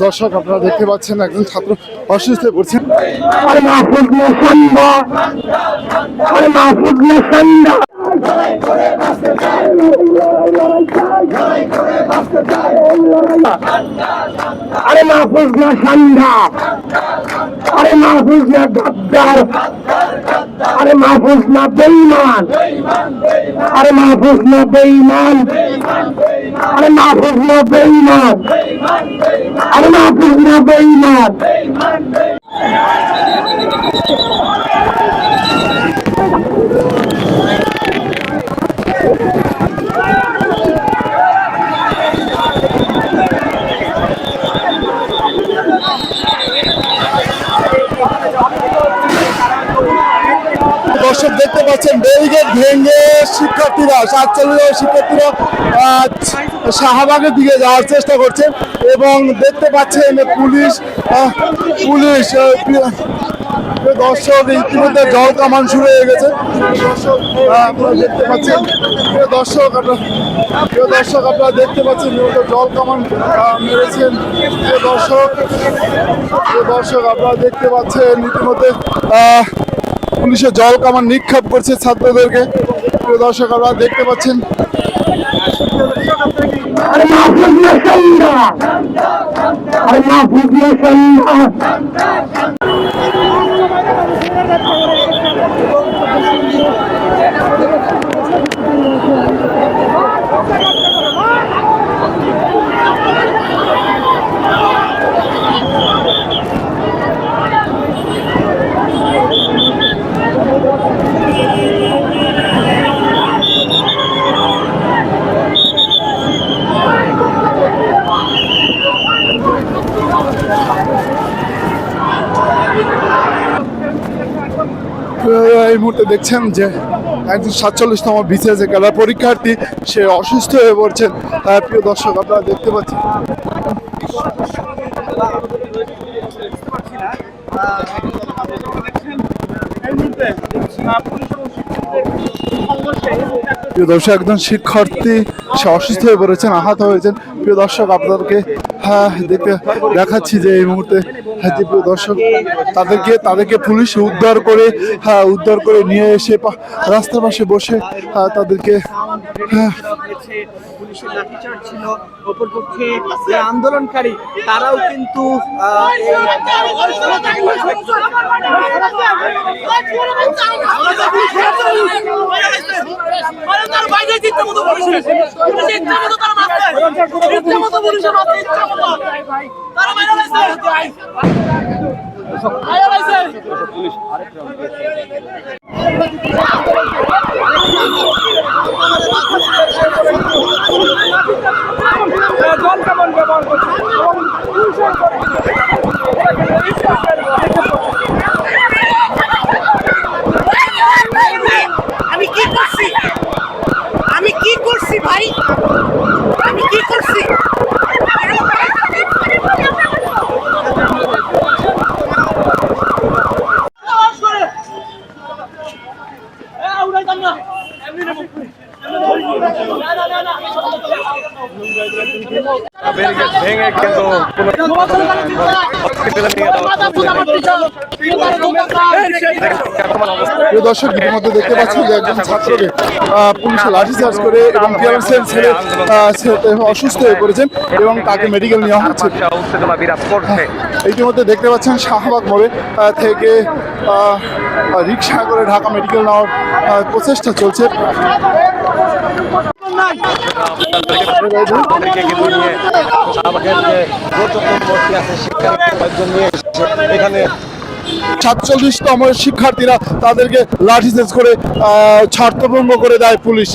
দর্শক আপনারা দেখতে পাচ্ছেন একজন ছাত্র অসুস্থ হয়ে পড়ছেন। আরে মাহফুজ না ঠান্ডা, আরে মাহফুজ না গদ্দার, আরে মাহফুজ না বেঈমান, আরে মাহফুজ না বেঈমান, আরে মাহফুজ না বেঈমান, আরে মাহফুজ না বেঈমান। দর্শক দেখতে পাচ্ছেন ব্যারিকেড ভেঙে শিক্ষার্থীরা 47 শিক্ষার্থীরা শাহবাগের দিকে যাওয়ার চেষ্টা করছেন এবং দেখতে পাচ্ছেন পুলিশ দর্শক ইতিমধ্যে জল কামান শুরু হয়ে গেছে। দর্শক আপনারা দেখতে পাচ্ছেন দর্শক আপনারা দেখতে পাচ্ছেন জল কামান মেরেছেন। দর্শক আপনারা দেখতে পাচ্ছেন ইতিমধ্যে পুলিশের জল কামান নিক্ষেপ করছে ছাত্রদেরকে। দর্শক আপনারা দেখতে পাচ্ছেন এই মুহূর্তে দেখছেন যে একজন 47তম বিসিএস খেলার পরীক্ষার্থী সে অসুস্থ হয়ে পড়ছেন। প্রিয় দর্শক আপনারা দেখতে পাচ্ছেন প্রিয় দর্শক একজন শিক্ষার্থী সে অসুস্থ হয়ে পড়েছেন, আহত হয়েছেন। প্রিয় দর্শক আপনাদেরকে দেখাচ্ছি যে এই মুহূর্তে যে প্রিয় দর্শক তাদেরকে পুলিশ উদ্ধার করে নিয়ে এসে রাস্তার পাশে বসে তাদেরকে পুলিশের লাঠিচার্জ ছিল। অপরপক্ষে আন্দোলনকারী তারাও কিন্তু জল কামান ব্যবহার করছে। আমি কি করছি ভাই, আমি কি করছি? ভেঙে কিন্তু দর্শক ইতিমধ্যে দেখতে পাচ্ছেন যে একজন ছাত্রকে পুলিশে লাঠিচার্জ করে এবং ছেড়ে অসুস্থ হয়ে পড়েছেন এবং তাকে মেডিকেল নেওয়া হচ্ছে। ইতিমধ্যে দেখতে পাচ্ছেন শাহবাগ মোড়ে থেকে রিক্সা করে ঢাকা মেডিকেল নেওয়ার প্রচেষ্টা চলছে। এখানে 47তম শিক্ষার্থীরা তাদেরকে লাঠিচার্জ করে ছাত্রভঙ্গ করে দেয় পুলিশ।